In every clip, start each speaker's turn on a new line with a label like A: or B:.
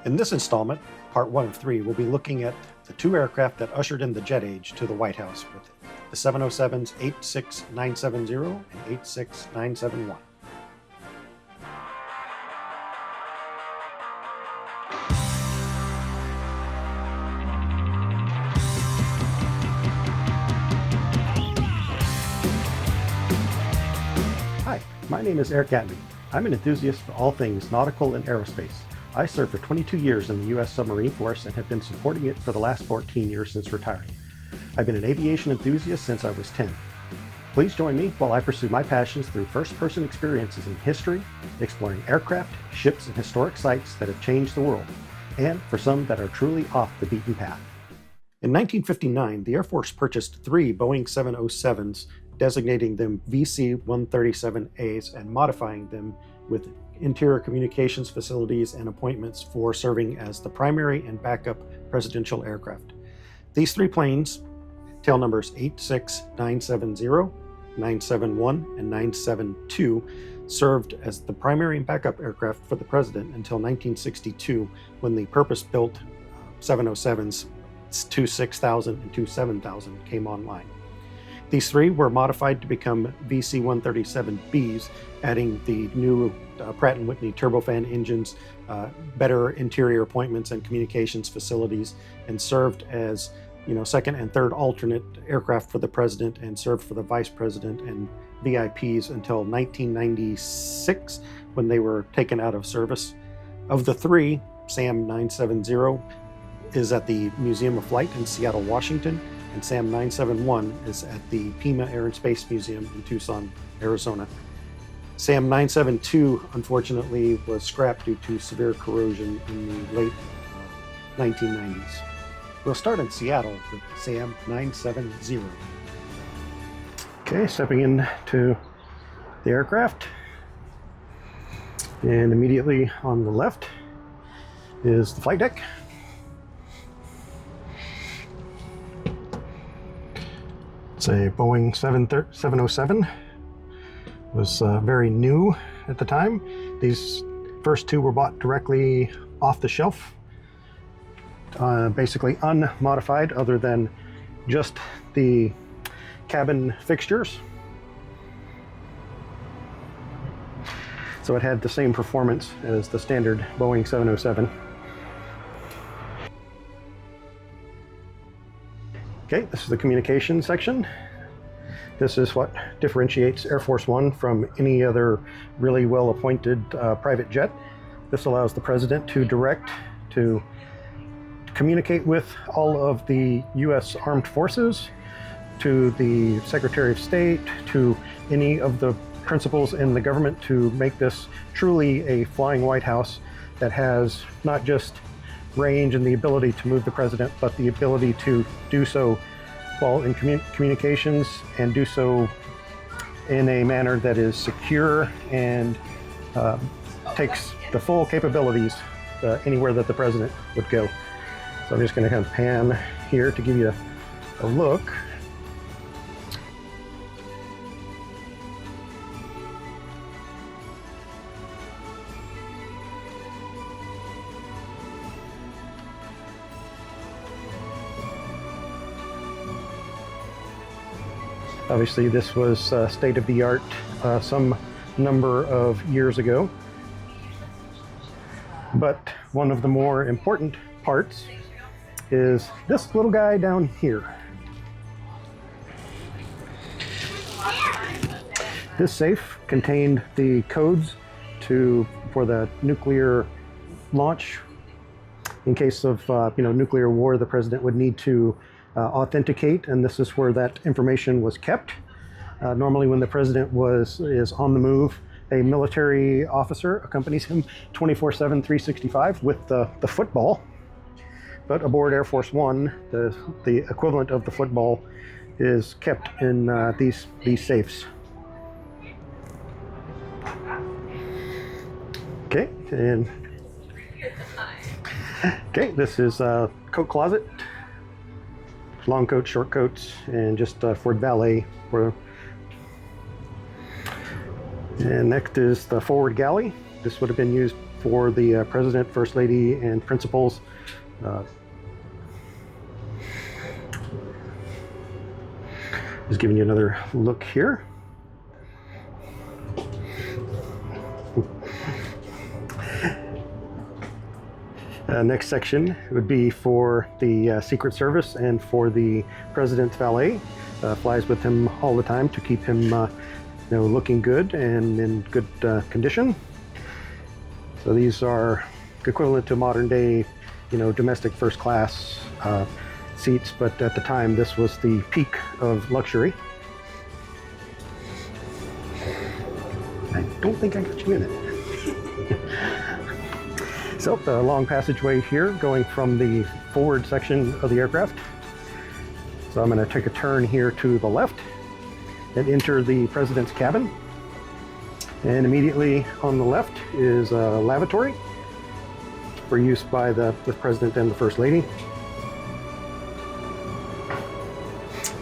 A: In this installment, part 1 of 3, we'll be looking at the two aircraft that ushered in the jet age to the White House with the 707's 86970 and 86971. Hi, my name is Eric Galley. I'm an enthusiast for all things nautical and aerospace. I served for 22 years in the U.S. Submarine Force and have been supporting it for the last 14 years since retiring. I've been an aviation enthusiast since I was 10. Please join me while I pursue my passions through first-person experiences in history, exploring aircraft, ships, and historic sites that have changed the world, and for some that are truly off the beaten path. In 1959, the Air Force purchased 3 Boeing 707s, designating them VC-137As and modifying them with interior communications facilities and appointments for serving as the primary and backup presidential aircraft. These 3 planes, tail numbers 86970, 971, and 972, served as the primary and backup aircraft for the president until 1962, when the purpose-built 707s 26000 and 27000 came online. These 3 were modified to become VC-137Bs, adding the new Pratt and Whitney turbofan engines, better interior appointments and communications facilities, and served as second and third alternate aircraft for the president and served for the vice president and VIPs until 1996, when they were taken out of service. Of the 3, SAM 970 is at the Museum of Flight in Seattle, Washington, and SAM 971 is at the Pima Air and Space Museum in Tucson, Arizona. SAM 972, unfortunately, was scrapped due to severe corrosion in the late 1990s. We'll start in Seattle with SAM 970. Okay, stepping into the aircraft, and immediately on the left is the flight deck. It's a Boeing 707. It was very new at the time. These first 2 were bought directly off the shelf, basically unmodified other than just the cabin fixtures. So it had the same performance as the standard Boeing 707. Okay, this is the communication section. This is what differentiates Air Force One from any other really well-appointed private jet. This allows the president to communicate with all of the U.S. Armed Forces, to the Secretary of State, to any of the principals in the government, to make this truly a flying White House that has not just range and the ability to move the president, but the ability to do so while in communications and do so in a manner that is secure and takes the full capabilities anywhere that the president would go. So I'm just going to kind of pan here to give you a look. Obviously, this was state-of-the-art some number of years ago. But one of the more important parts is this little guy down here. This safe contained the codes for the nuclear launch. In case of nuclear war, the president would need to authenticate, and this is where that information was kept. Normally when the president is on the move, a military officer accompanies him 24/7, 365 with the football. But aboard Air Force One, the equivalent of the football is kept in these safes. Okay, and this is a coat closet. Long coats, short coats, and just for valet. And next is the forward galley. This would have been used for the President, First Lady, and principals. Just giving you another look here. Next section would be for the Secret Service and for the President's valet. Flies with him all the time to keep him looking good and in good condition. So these are equivalent to modern day, domestic first class seats, but at the time this was the peak of luxury. I don't think I got you in it. So the long passageway here going from the forward section of the aircraft. So I'm going to take a turn here to the left and enter the President's cabin. And immediately on the left is a lavatory for use by the President and the First Lady.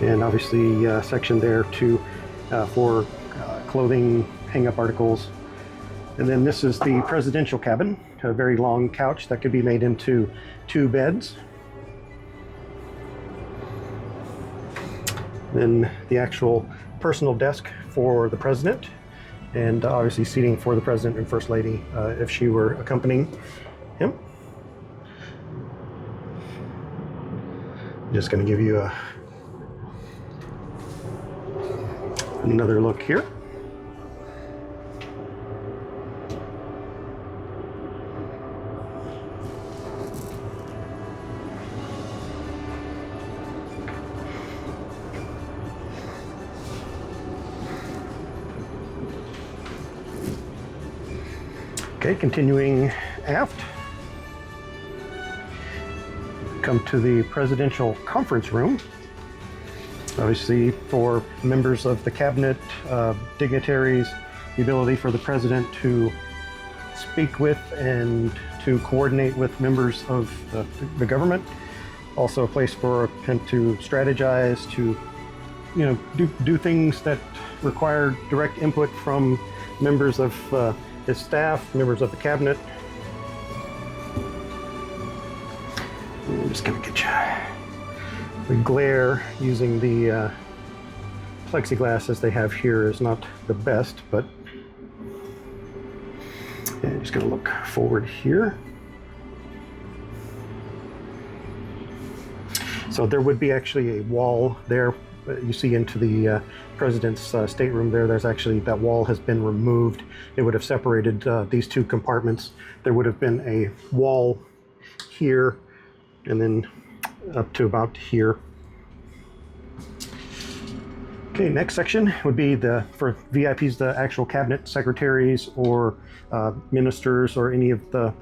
A: And obviously a section there for clothing, hang-up articles. And then this is the presidential cabin, a very long couch that could be made into 2 beds. Then the actual personal desk for the President, and obviously seating for the President and First Lady if she were accompanying him. Just going to give you another look here. Okay, continuing aft, come to the presidential conference room. Obviously for members of the cabinet, dignitaries, the ability for the president to speak with and to coordinate with members of the government. Also a place for him to strategize, to do things that require direct input from members of his staff, members of the cabinet. I'm just going to get you. The glare using the plexiglass as they have here is not the best, but yeah, I'm just going to look forward here. So there would be actually a wall there. You see into the President's stateroom there. There's actually, that wall has been removed. It would have separated these 2 compartments. There would have been a wall here and then up to about here. Okay, next section would be for VIPs, the actual cabinet secretaries or ministers or any of the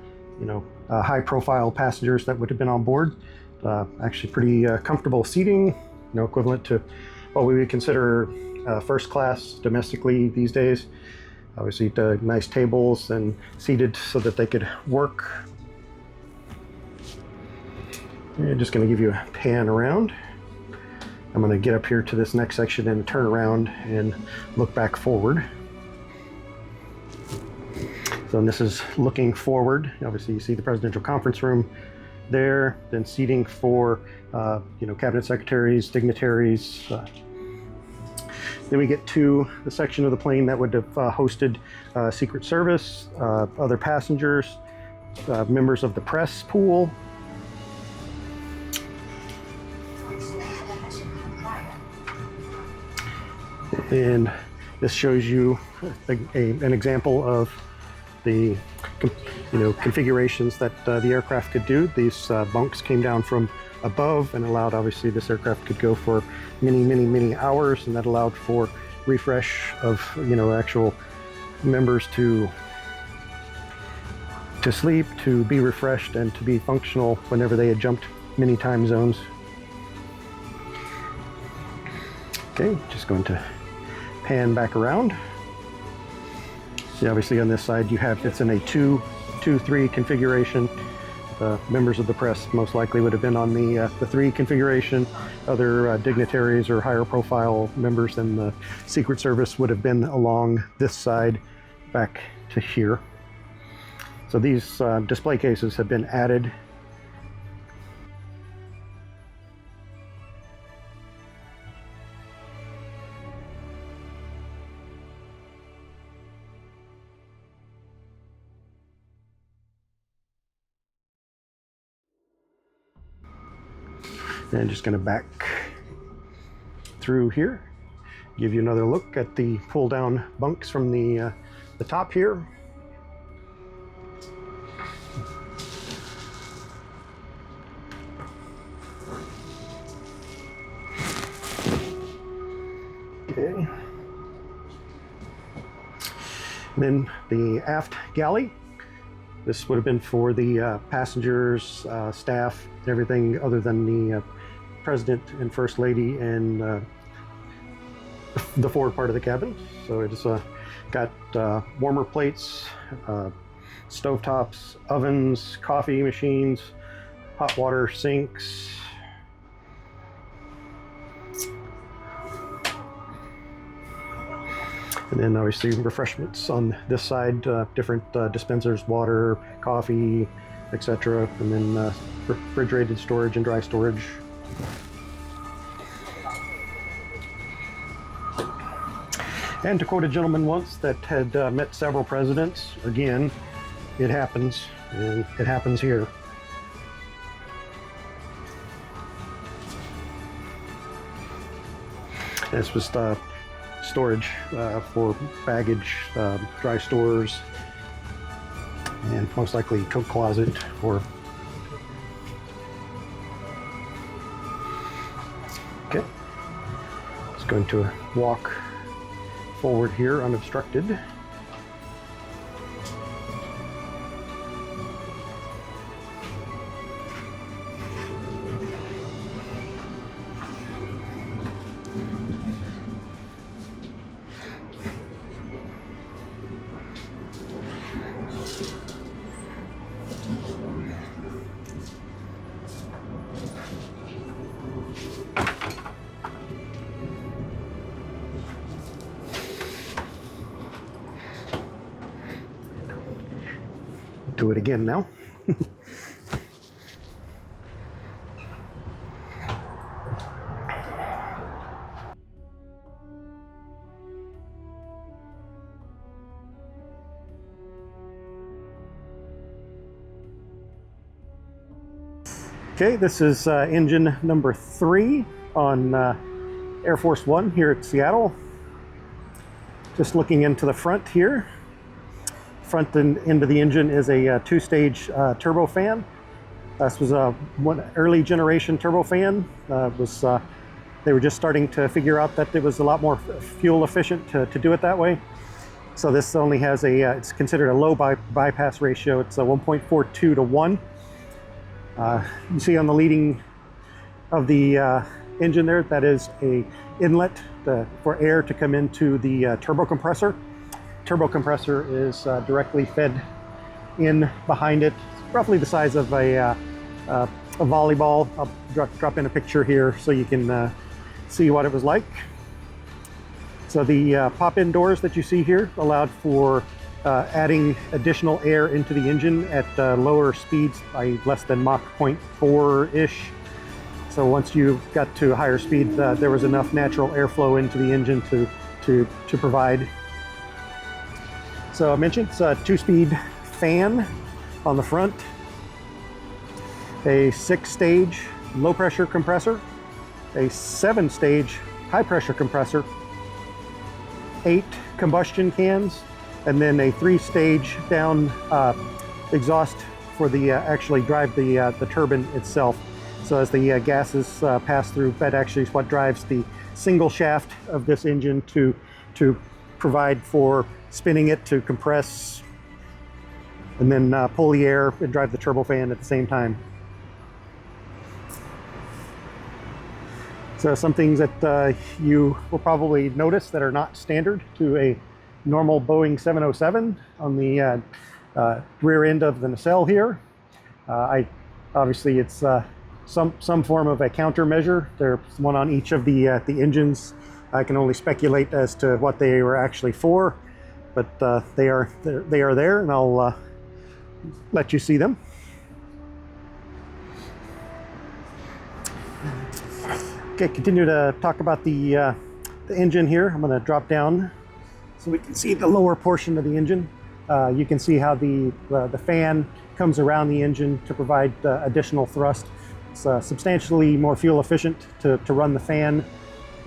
A: high profile passengers that would have been on board. Actually pretty comfortable seating, equivalent to what we would consider first class domestically these days. Obviously nice tables and seated so that they could work. I'm just going to give you a pan around. I'm going to get up here to this next section and turn around and look back forward. So this is looking forward. Obviously you see the presidential conference room there, then seating for cabinet secretaries, dignitaries. Then we get to the section of the plane that would have hosted Secret Service, other passengers, members of the press pool. And this shows you an example of the configurations that the aircraft could do. These bunks came down from above and allowed, obviously this aircraft could go for many hours, and that allowed for refresh of actual members to sleep, to be refreshed, and to be functional whenever they had jumped many time zones. Okay, just going to pan back around. See, obviously on this side it's in a 2-3 configuration. Members of the press most likely would have been on the 3 configuration. Other dignitaries or higher profile members in the Secret Service would have been along this side back to here. So these display cases have been added. And just going to back through here, give you another look at the pull down bunks from the top here. Okay. And then the aft galley. This would have been for the passengers, staff, everything other than the President and First Lady and the forward part of the cabin. So it's got warmer plates, stovetops, ovens, coffee machines, hot water sinks. And then obviously refreshments on this side, different dispensers, water, coffee, etc. And then refrigerated storage and dry storage. And to quote a gentleman once that had met several presidents, again, it happens, and it happens here. This was storage for baggage, dry stores, and most likely coat closet or. Okay, just going to walk forward here unobstructed. Do it again now. Okay, this is engine number 3 on Air Force One here at Seattle. Just looking into the front here. Front end of the engine is a 2-stage turbofan. This was one early generation turbofan. They were just starting to figure out that it was a lot more fuel efficient to do it that way. So this only has it's considered a low bypass ratio. It's a 1.42 to 1. You see on the leading of the engine there, that is a inlet for air to come into the turbo compressor. Turbo compressor is directly fed in behind it, roughly the size of a volleyball. I'll drop in a picture here so you can see what it was like. So the pop-in doors that you see here allowed for adding additional air into the engine at lower speeds by less than Mach 0.4-ish. So once you got to a higher speed, there was enough natural airflow into the engine to provide. So I mentioned it's a 2-speed fan on the front, a 6-stage low-pressure compressor, a 7-stage high-pressure compressor, 8 combustion cans, and then a 3-stage down exhaust for the actually drive the turbine itself. So as the gases pass through, that actually is what drives the single shaft of this engine to provide for spinning it to compress and then pull the air and drive the turbofan at the same time. So some things that you will probably notice that are not standard to a normal Boeing 707 on the rear end of the nacelle here. Obviously it's some form of a countermeasure. There's one on each of the engines. I can only speculate as to what they were actually for, but they are there, and I'll let you see them. Okay, continue to talk about the engine here. I'm going to drop down so we can see the lower portion of the engine. You can see how the fan comes around the engine to provide additional thrust. It's substantially more fuel efficient to run the fan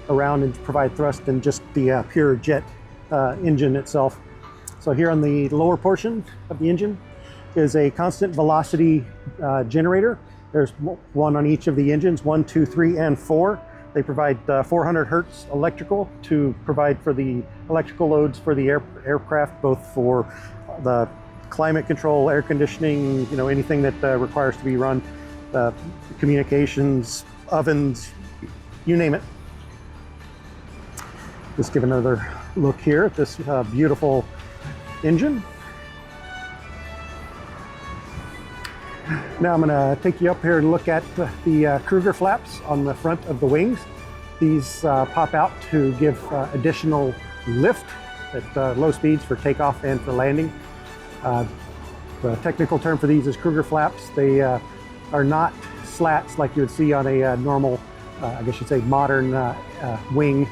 A: around and provide thrust than just the pure jet engine itself. So here on the lower portion of the engine is a constant velocity generator. There's one on each of the engines, 1, 2, 3, and 4. They provide 400 hertz electrical to provide for the electrical loads for the aircraft, both for the climate control, air conditioning, anything that requires to be run, communications, ovens, you name it. Just give another look here at this beautiful engine. Now I'm going to take you up here and look at the Kruger flaps on the front of the wings. These pop out to give additional lift at low speeds for takeoff and for landing. The technical term for these is Kruger flaps. They are not slats like you would see on a normal, I guess you'd say modern wing.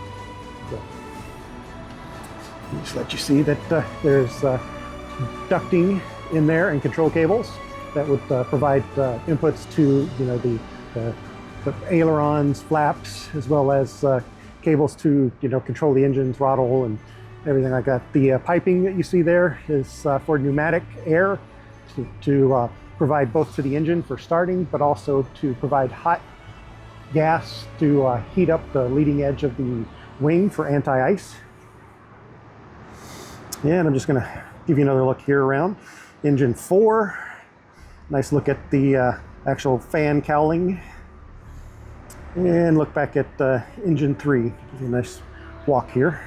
A: Just let you see that there's ducting in there and control cables that would provide inputs to the ailerons, flaps, as well as cables to control the engine, throttle, and everything like that. The piping that you see there is for pneumatic air to provide both to the engine for starting, but also to provide hot gas to heat up the leading edge of the wing for anti-ice. And I'm just going to give you another look here around engine 4. Nice look at the actual fan cowling. And look back at engine 3. Give you a nice walk here.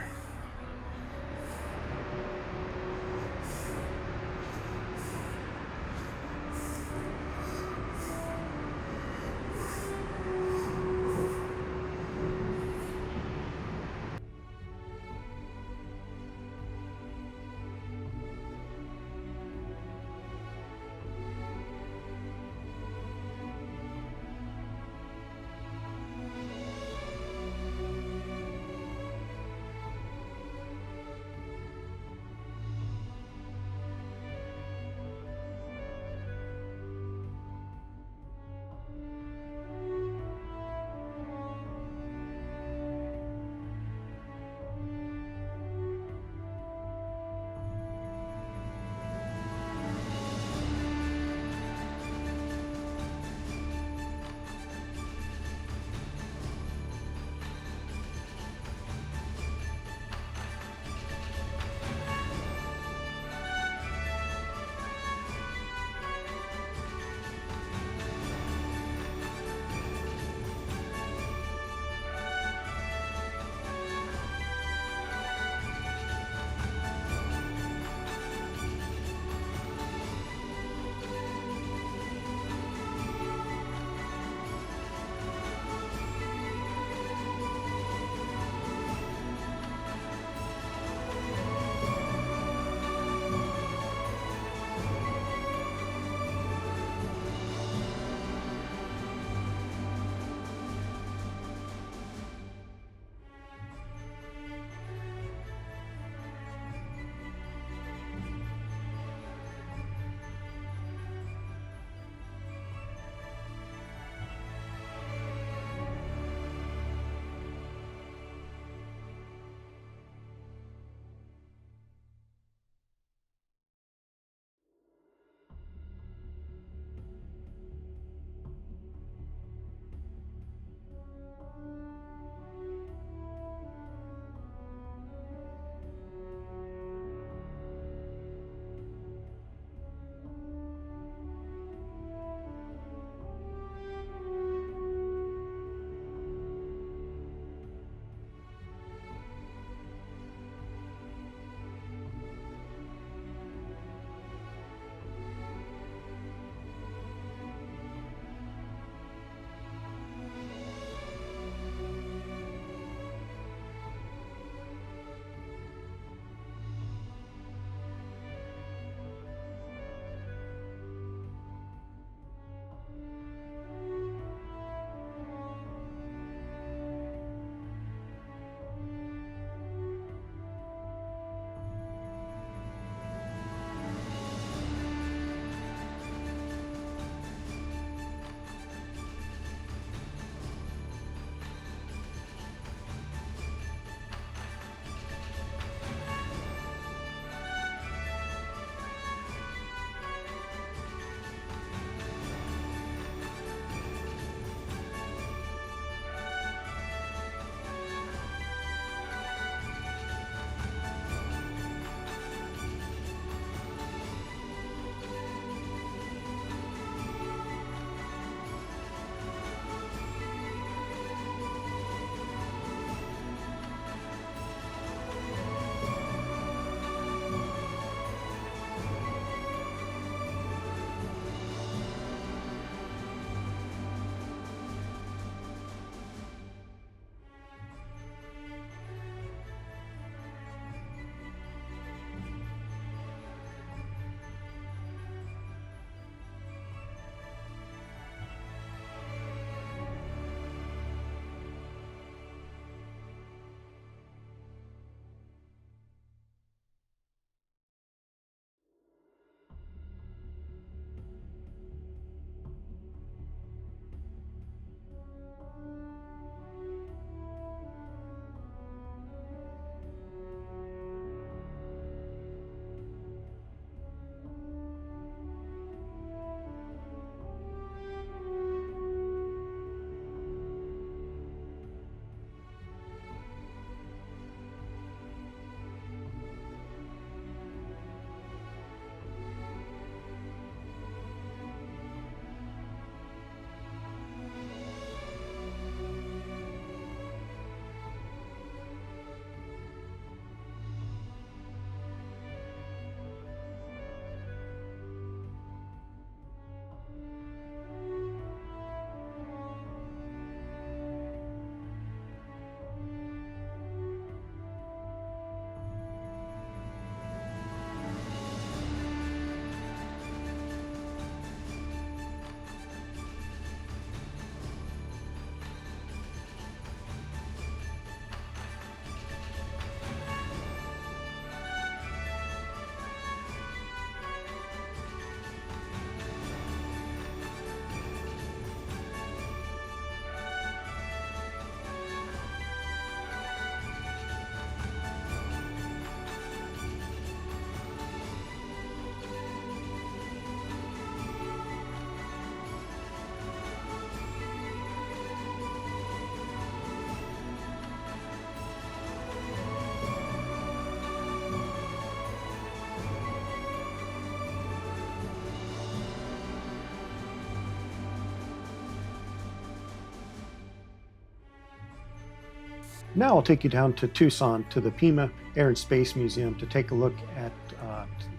A: Now I'll take you down to Tucson to the Pima Air and Space Museum to take a look at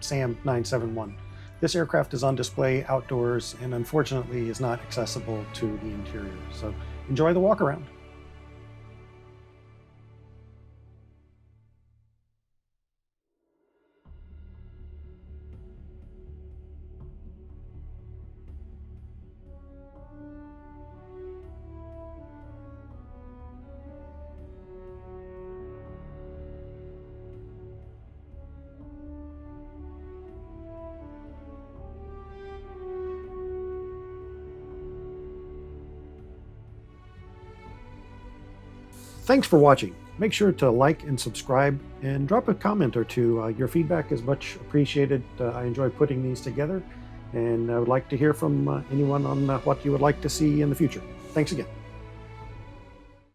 A: SAM 971. This aircraft is on display outdoors and unfortunately is not accessible to the interior. So enjoy the walk around. Thanks for watching. Make sure to like and subscribe and drop a comment or two. Your feedback is much appreciated. I enjoy putting these together, and I would like to hear from anyone on what you would like to see in the future. Thanks again.